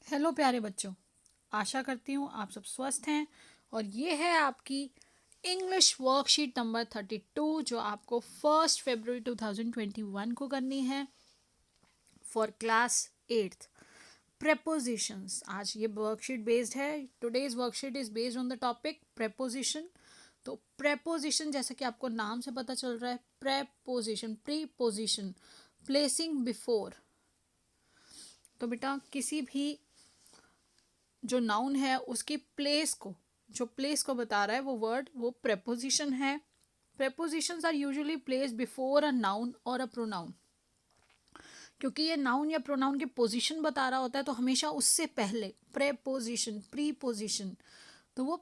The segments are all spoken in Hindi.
हेलो प्यारे बच्चों, आशा करती हूँ आप सब स्वस्थ हैं। और ये है आपकी इंग्लिश वर्कशीट नंबर 32 जो आपको 1 फरवरी 2021 को करनी है फॉर क्लास 8th। प्रेपोजिशंस, आज ये वर्कशीट बेस्ड है। Today's worksheet is based on the topic preposition. तो प्रेपोजिशन जैसा कि आपको नाम से पता चल रहा है, प्रेपोजिशन प्रीपोजिशन, प्लेसिंग बिफोर। तो बेटा किसी भी जो नाउन है उसकी प्लेस को, जो प्लेस को बता रहा है वो वर्ड, वो प्रेपोजिशन है। Prepositions are usually place before a noun और अ प्रोनाउन। क्योंकि ये नाउन या प्रोनाउन की पोजीशन बता रहा होता है तो हमेशा उससे पहले प्रेपोजिशन प्रीपोजिशन, तो वो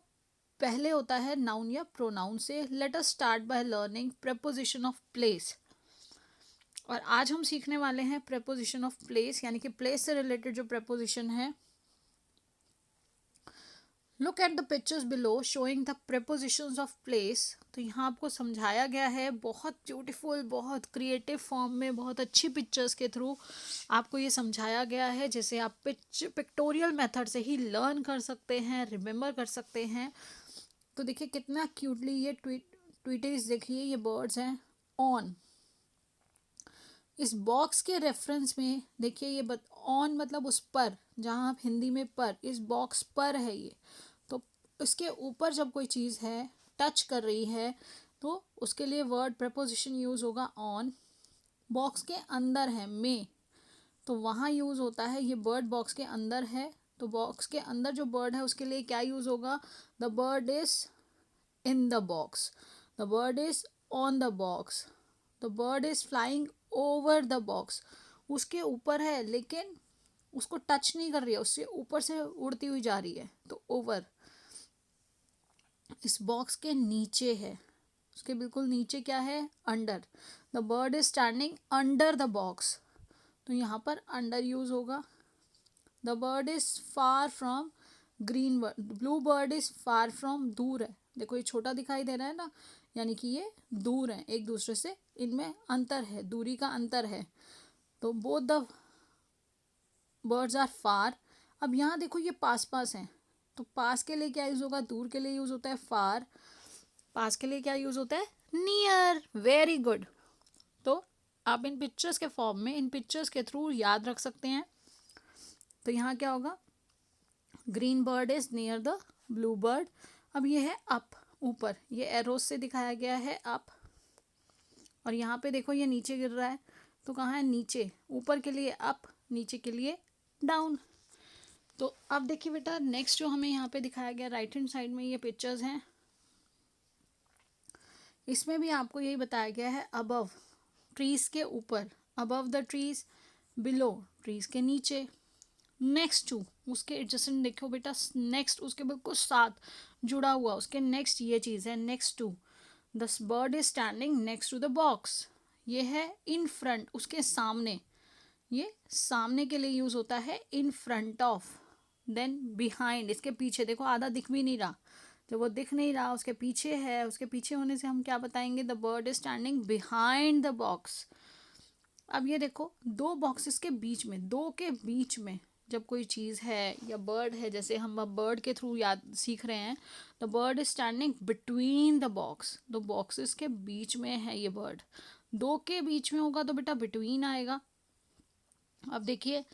पहले होता है नाउन या प्रोनाउन से। Let us start by learning preposition of place. और आज हम सीखने वाले हैं प्रेपोजिशन ऑफ प्लेस, यानी कि प्लेस से रिलेटेड जो प्रेपोजिशन है। Look at the pictures below showing the prepositions of place. तो यहाँ आपको समझाया गया है बहुत ब्यूटीफुल, बहुत क्रिएटिव फॉर्म में, बहुत अच्छी पिक्चर्स के थ्रू आपको ये समझाया गया है, जैसे आप पिक्टोरियल मेथड से ही लर्न कर सकते हैं, रिमेंबर कर सकते हैं। तो देखिए कितना क्यूटली ये ट्वीटीज, देखिए ये बर्ड्स हैं। ऑन, इस बॉक्स के रेफरेंस में देखिए ये ऑन मतलब उस पर, जहाँ आप हिंदी में पर, इस बॉक्स पर है ये। तो इसके ऊपर जब कोई चीज़ है टच कर रही है तो उसके लिए वर्ड प्रपोजिशन यूज़ होगा ऑन। बॉक्स के अंदर है में, तो वहाँ यूज़ होता है, ये बर्ड बॉक्स के अंदर है तो बॉक्स के अंदर जो बर्ड है उसके लिए क्या यूज़ होगा, the bird is in the box, the bird is on the box, the bird is flying over the box. उसके ऊपर है लेकिन उसको टच नहीं कर रही है, उससे ऊपर से उड़ती हुई जा रही है, तो ओवर। इस बॉक्स के नीचे है, उसके बिल्कुल नीचे क्या है, under, the bird is standing under the box, तो यहाँ पर अंडर यूज होगा। The bird is far from green bird, blue bird is far from, दूर है, देखो ये छोटा दिखाई दे रहा है ना, यानी कि ये दूर है एक दूसरे से, इनमें अंतर है, दूरी का अंतर है। तो both the birds are far. अब यहाँ देखो ये पास पास हैं, तो पास के लिए क्या यूज होगा, दूर के लिए यूज होता है फार, पास के लिए क्या यूज होता है, नियर। Very good. तो आप इन पिक्चर्स के फॉर्म में, इन पिक्चर्स के थ्रू याद रख सकते हैं। तो यहाँ क्या होगा, green bird is near the blue bird. अब ये है अप, ऊपर, ये एरोस से दिखाया गया है अप। और यहाँ पे देखो ये नीचे गिर रहा है, तो कहाँ है, नीचे। ऊपर के लिए अप, नीचे के लिए डाउन। तो अब देखिए बेटा, नेक्स्ट जो हमें यहाँ पे दिखाया गया राइट हैंड साइड में, ये पिक्चर्स हैं, इसमें भी आपको यही बताया गया है, अबव, ट्रीज के ऊपर, above the trees, below, trees के नीचे, नेक्स्ट टू, उसके एडजस्टेंट देखो बेटा, नेक्स्ट उसके बिल्कुल साथ जुड़ा हुआ, उसके नेक्स्ट ये चीज़ है, next to, the bird is standing next to the box. ये है इन फ्रंट, उसके सामने, ये सामने के लिए यूज होता है, in front of. Then behind, इसके पीछे, देखो आधा दिख भी नहीं रहा, जब वो दिख नहीं रहा उसके पीछे है, उसके पीछे होने से हम क्या बताएंगे, the bird is standing behind the box. अब ये देखो दो बॉक्सेस के बीच में, दो के बीच में जब कोई चीज़ है या बर्ड है, जैसे हम अब बर्ड के थ्रू याद सीख रहे हैं, the bird is standing between the box, दो बॉक्सेस के बीच में है ये बर्ड। दो के बीच में होगा तो बेटा बिटवीन आएगा। अब देखिए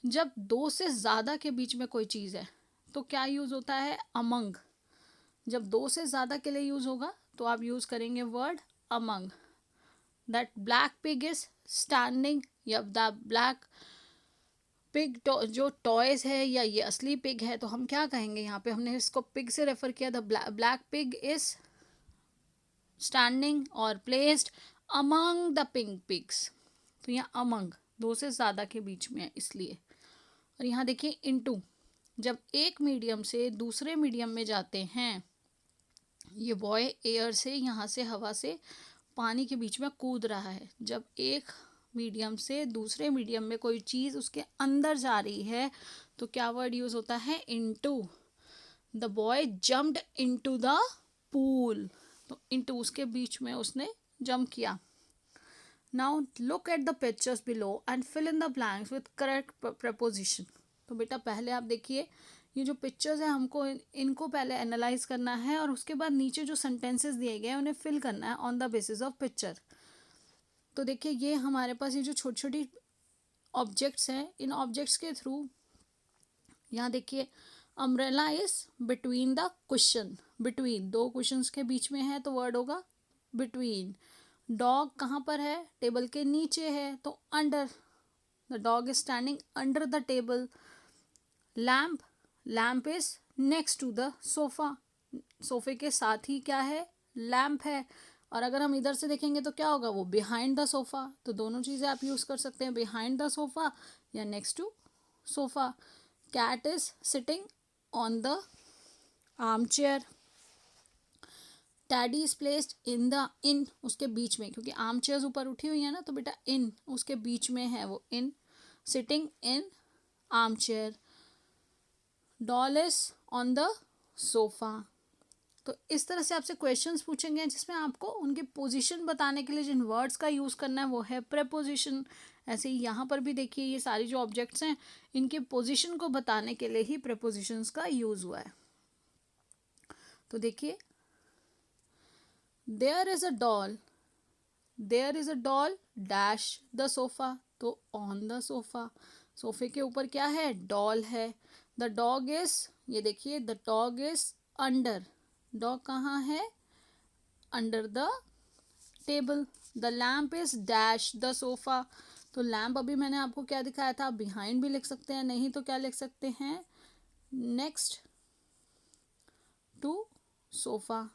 जब दो से ज़्यादा के बीच में कोई चीज़ है तो क्या यूज़ होता है, अमंग। जब दो से ज़्यादा के लिए यूज़ होगा तो आप यूज़ करेंगे word among. That black pig is standing, या द ब्लैक पिग, जो टॉयज है या ये असली पिग है, तो हम क्या कहेंगे, यहाँ पे हमने इसको पिग से रेफर किया, the black pig is standing और placed among the pink pigs. तो यहाँ अमंग दो से ज़्यादा के बीच में है इसलिए। और यहाँ देखिए इनटू, जब एक मीडियम से दूसरे मीडियम में जाते हैं, ये बॉय एयर से, यहाँ से हवा से पानी के बीच में कूद रहा है, जब एक मीडियम से दूसरे मीडियम में कोई चीज़ उसके अंदर जा रही है तो क्या वर्ड यूज़ होता है, into. The boy jumped into the pool, तो इनटू उसके बीच में उसने जंप किया। Now look at the pictures below and fill in the blanks with correct preposition. तो बेटा पहले आप देखिए, ये जो पिक्चर्स है हमको इनको पहले एनालाइज करना है और उसके बाद नीचे जो सेंटेंसेस दिए गए हैं उन्हें फिल करना है on the basis of picture. तो देखिए ये हमारे पास ये जो छोटी छोटी ऑब्जेक्ट्स हैं, इन ऑब्जेक्ट्स के थ्रू यहाँ देखिए umbrella is between the question, between दो क्वेश्चंस के बीच में है तो वर्ड होगा बिटवीन। डॉग कहाँ पर है, टेबल के नीचे है तो under, the dog is standing under the table. Lamp, lamp is next to the sofa, सोफे के साथ ही क्या है, लैम्प है। और अगर हम इधर से देखेंगे तो क्या होगा, वो बिहाइंड द सोफा। तो दोनों चीज़ें आप यूज़ कर सकते हैं, बिहाइंड द सोफा या next to sofa. Cat is sitting on the armchair. Teddy is placed in the, in उसके बीच में, क्योंकि आर्म चेयर्स ऊपर उठी हुई है ना, तो बेटा इन उसके बीच में है वो, in sitting in arm chair. Doll is on the sofa. तो इस तरह से आपसे क्वेश्चंस पूछेंगे जिसमें आपको उनकी पोजीशन बताने के लिए जिन वर्ड्स का यूज़ करना है वो है प्रेपोजिशन। ऐसे ही यहाँ पर भी देखिए ये सारी जो ऑब्जेक्ट्स हैं इनके पोजीशन को बताने के लिए ही प्रेपोजिशंस का यूज़ हुआ है। तो देखिए there is a doll, there is a doll dash the sofa, तो ऑन द सोफ़ा, सोफे के ऊपर क्या है, डॉल है। द डॉग इज, ये देखिए the dog is under, dog कहाँ है, under the table. The lamp is dash the sofa, तो लैम्प अभी मैंने आपको क्या दिखाया था, बिहाइंड भी लिख सकते हैं, नहीं तो क्या लिख सकते हैं, नेक्स्ट टू सोफा,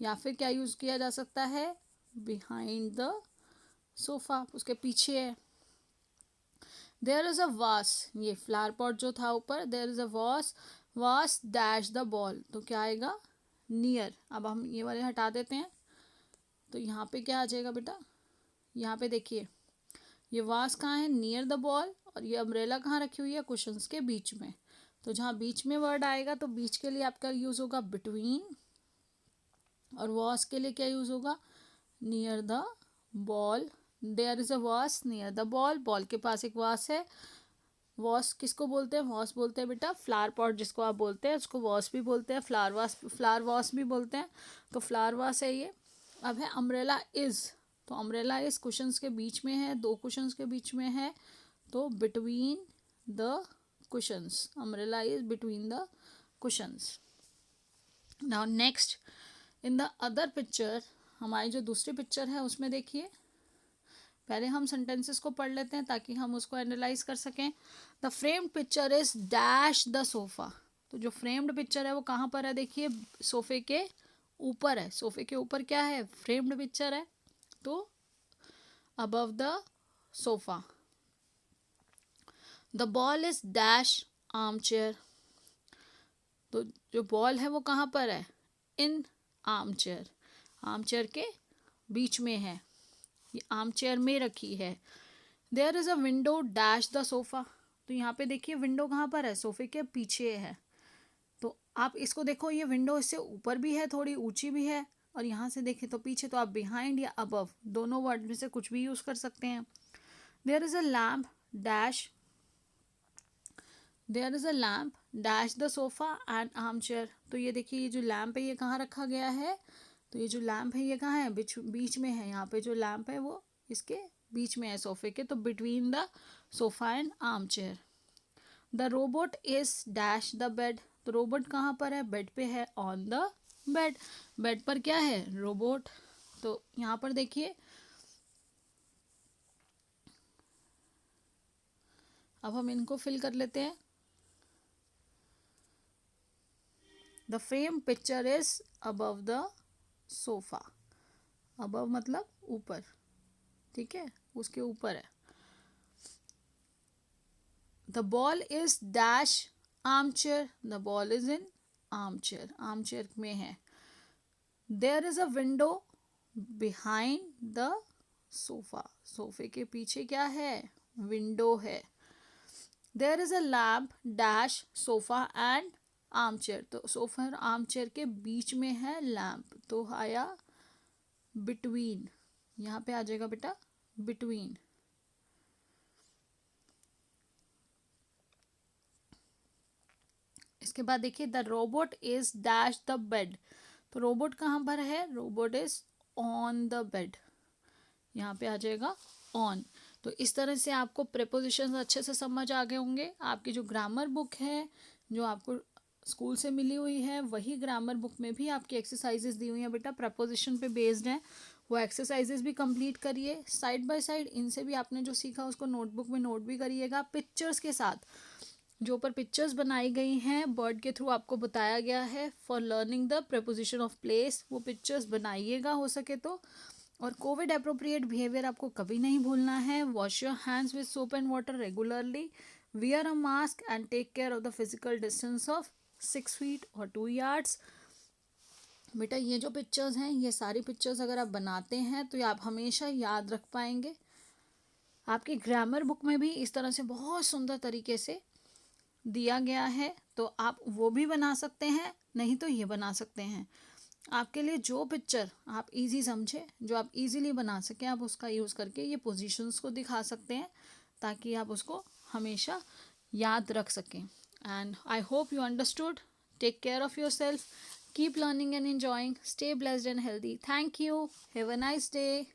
या फिर क्या यूज किया जा सकता है, बिहाइंड द सोफा, उसके पीछे है। देयर इज अ वास, ये फ्लावर पॉट जो था ऊपर, देयर इज अ वास, वास डैश द बॉल, तो क्या आएगा, नियर। अब हम ये वाले हटा देते हैं तो यहाँ पे क्या आ जाएगा बेटा, यहाँ पे देखिए ये वास कहाँ है, नियर द बॉल, और ये अम्ब्रेला कहाँ रखी हुई है, कुशंस के बीच में। तो जहाँ बीच में वर्ड आएगा तो बीच के लिए आपका यूज होगा बिटवीन, और वास के लिए क्या यूज होगा, near the ball. There is a vase near the ball, ball के पास एक वास है। वॉस किसको बोलते हैं, वॉस बोलते हैं बेटा फ्लावर पॉट जिसको आप बोलते हैं, उसको वॉस भी बोलते हैं, फ्लावर वास, फ्लावर वॉस भी बोलते हैं, तो फ्लावर वास है ये। अब है अम्ब्रेला इज, तो अम्ब्रेला इज कुशंस के बीच में है, दो कुशंस के बीच में है, तो between the cushions, umbrella is between the cushions. Now next in the other picture, हमारी जो दूसरी पिक्चर है उसमें देखिए, पहले हम सेंटेंसेस को पढ़ लेते हैं ताकि हम उसको एनालाइज कर सकें। The framed picture is dash the sofa, तो जो फ्रेम्ड पिक्चर है वो कहाँ पर है, देखिए सोफे के ऊपर है, सोफे के ऊपर क्या है, फ्रेम्ड पिक्चर है, तो above the sofa. The ball is dash armchair, तो जो बॉल है वो कहाँ पर है, इन आर्म चेयर, आर्म चेयर के बीच में है, ये आर्म चेयर में रखी है। There is a window dash the sofa, तो यहाँ पे देखिए विंडो कहाँ पर है, सोफे के पीछे है, तो आप इसको देखो ये विंडो इससे ऊपर भी है, थोड़ी ऊंची भी है, और यहाँ से देखें तो पीछे, तो आप बिहाइंड या अबव दोनों वर्ड में से कुछ भी यूज कर सकते हैं। There is a lamp dash, there is a lamp dash the sofa and armchair, तो ये देखिए ये जो लैम्प है ये कहाँ रखा गया है, तो ये जो लैम्प है ये कहाँ है, बीच में है, यहाँ पे जो लैम्प है वो इसके बीच में है सोफे के, तो between the sofa and armchair. The robot is dash the bed, तो रोबोट कहाँ पर है, बेड पे है, ऑन द बेड, बेड पर क्या है, रोबोट। तो यहाँ पर देखिए अब हम इनको फिल कर लेते हैं। The frame picture is above the sofa, above मतलब ऊपर, ठीक है, उसके ऊपर है। The ball is dash armchair, the ball is in armchair, armchair में है। There is a window behind the sofa, सोफे के पीछे क्या है, विंडो है। There is a lamp dash sofa and armchair, तो सोफा और आर्म चेयर के बीच में है लैम्प, तो आया बिटवीन, यहाँ पे आ जाएगा बेटा बिटवीन। इसके बाद देखिए the robot is dash the bed, तो रोबोट कहाँ पर है, robot is on the bed, यहाँ पे आ जाएगा ऑन। तो इस तरह से आपको प्रेपोजिशंस अच्छे से समझ आ गए होंगे। आपकी जो ग्रामर बुक है जो आपको स्कूल से मिली हुई है, वही ग्रामर बुक में भी आपकी एक्सरसाइजेस दी हुई हैं बेटा, प्रपोजिशन पे बेस्ड हैं। वो एक्सरसाइजेस भी कंप्लीट करिए साइड बाय साइड, इनसे भी आपने जो सीखा उसको नोटबुक में नोट भी करिएगा पिक्चर्स के साथ। जो ऊपर पिक्चर्स बनाई गई हैं बर्ड के थ्रू आपको बताया गया है for learning the preposition of place, वो पिक्चर्स बनाइएगा हो सके तो। और कोविड अप्रोप्रिएट बिहेवियर आपको कभी नहीं भूलना है। Wash your hands with soap and water regularly, wear a mask and take care of the physical distance of 6 feet और 2 यार्ड्स। बेटा ये जो पिक्चर्स हैं, ये सारी पिक्चर्स अगर आप बनाते हैं तो ये आप हमेशा याद रख पाएंगे। आपकी ग्रामर बुक में भी इस तरह से बहुत सुंदर तरीके से दिया गया है, तो आप वो भी बना सकते हैं, नहीं तो ये बना सकते हैं। आपके लिए जो पिक्चर आप इजी समझे, जो आप इजीली बना सकें, आप उसका यूज़ करके ये पोजीशंस को दिखा सकते हैं ताकि आप उसको हमेशा याद रख सकें। And I hope you understood. Take care of yourself, keep learning and enjoying, stay blessed and healthy. Thank you, have a nice day.